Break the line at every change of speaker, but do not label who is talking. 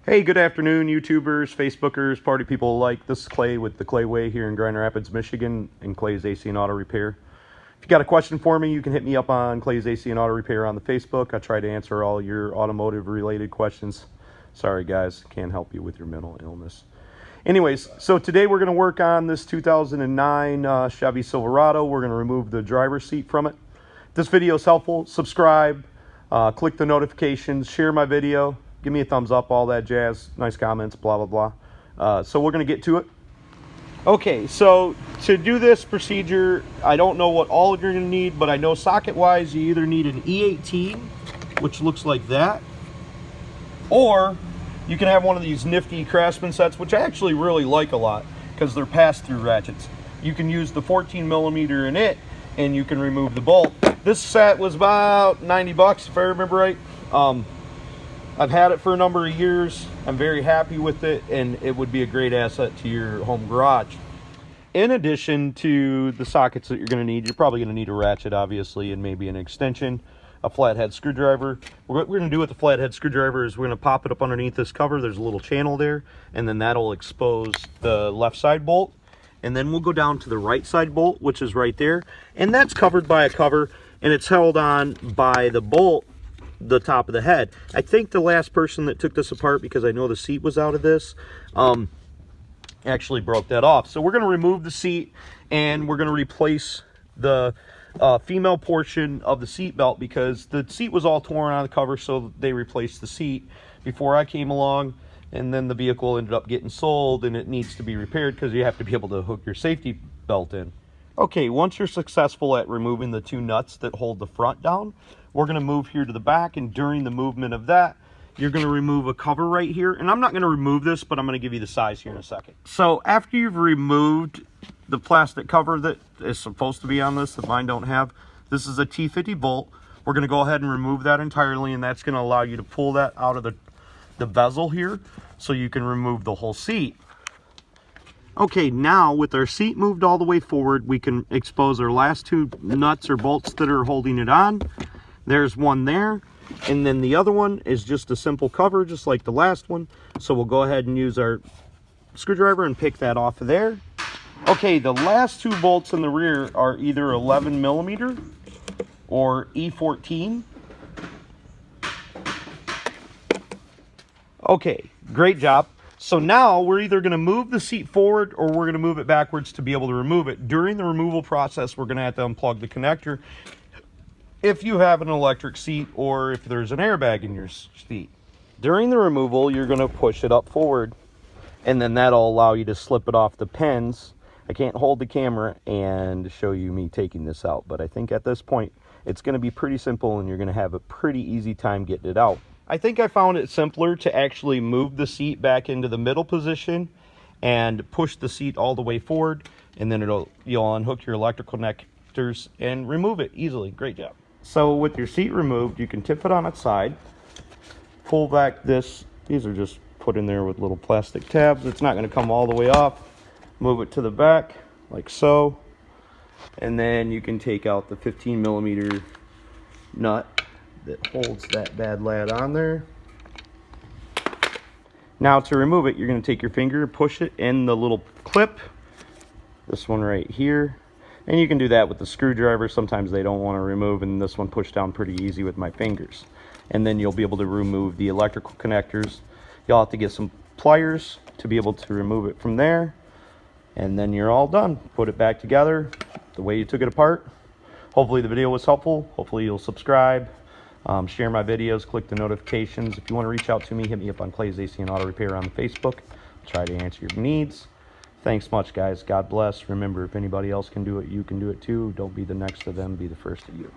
Hey, good afternoon, YouTubers, Facebookers, party people alike. This is Clay with the Clay Way here in Grand Rapids, Michigan, and Clay's AC and Auto Repair. If you got a question for me, you can hit me up on Clay's AC and Auto Repair on the Facebook. I try to answer all your automotive-related questions. Sorry, guys, can't help you with your mental illness. Anyways, so today we're going to work on this 2009 Chevy Silverado. We're going to remove the driver's seat from it. If this video is helpful, subscribe, click the notifications, share my video. Give me a thumbs up, all that jazz, nice comments, blah, blah, blah. So we're going to get to it. Okay, so to do this procedure, I don't know what all you're going to need, but I know socket-wise you either need an E18, which looks like that, or you can have one of these nifty Craftsman sets, which I actually really like a lot because they're pass-through ratchets. You can use the 14 millimeter in it, and you can remove the bolt. This set was about 90 bucks, if I remember right. I've had it for a number of years. I'm very happy with it, and it would be a great asset to your home garage. In addition to the sockets that you're going to need, you're probably going to need a ratchet, obviously, and maybe an extension, a flathead screwdriver. What we're going to do with the flathead screwdriver is we're going to pop it up underneath this cover. There's a little channel there, and then that'll expose the left side bolt. And then we'll go down to the right side bolt, which is right there, and that's covered by a cover, and it's held on by the bolt, the top of the head. I think the last person that took this apart, because I know the seat was out of this, actually broke that off. So we're going to remove the seat, and we're going to replace the female portion of the seat belt, because the seat was all torn on the cover, so they replaced the seat before I came along, and then the vehicle ended up getting sold, and it needs to be repaired because you have to be able to hook your safety belt in. Okay, once you're successful at removing the two nuts that hold the front down, we're going to move here to the back, and during the movement of that, you're going to remove a cover right here. And I'm not going to remove this, but I'm going to give you the size here in a second. So after you've removed the plastic cover that is supposed to be on this, that mine don't have, this is a T50 bolt. We're going to go ahead and remove that entirely, and that's going to allow you to pull that out of the bezel here so you can remove the whole seat. Okay, now with our seat moved all the way forward, we can expose our last two nuts or bolts that are holding it on. There's one there, and then the other one is just a simple cover, just like the last one. So we'll go ahead and use our screwdriver and pick that off of there. Okay, the last two bolts in the rear are either 11 millimeter or E14. Okay, great job. So now we're either going to move the seat forward or we're going to move it backwards to be able to remove it. During the removal process, we're going to have to unplug the connector if you have an electric seat or if there's an airbag in your seat. During the removal, you're going to push it up forward, and then that'll allow you to slip it off the pins. I can't hold the camera and show you me taking this out, but I think at this point it's going to be pretty simple, and you're going to have a pretty easy time getting it out. I think I found it simpler to actually move the seat back into the middle position and push the seat all the way forward, and then you'll unhook your electrical connectors and remove it easily. Great job. So with your seat removed, you can tip it on its side, pull back this. These are just put in there with little plastic tabs. It's not going to come all the way off. Move it to the back like so, and then you can take out the 15 millimeter nut that holds that bad lad on there. Now to remove it, you're going to take your finger, push it in the little clip, this one right here, and you can do that with the screwdriver. Sometimes they don't want to remove, and this one pushed down pretty easy with my fingers. And then you'll be able to remove the electrical connectors. You'll have to get some pliers to be able to remove it from there, and then you're all done. Put it back together the way you took it apart. Hopefully the video was helpful. Hopefully you'll subscribe. Share my videos, click the notifications. If you want to reach out to me, hit me up on Clay's AC and Auto Repair on the Facebook. I'll try to answer your needs. Thanks much, guys. God bless. Remember, if anybody else can do it, you can do it too. Don't be the next of them, be the first of you.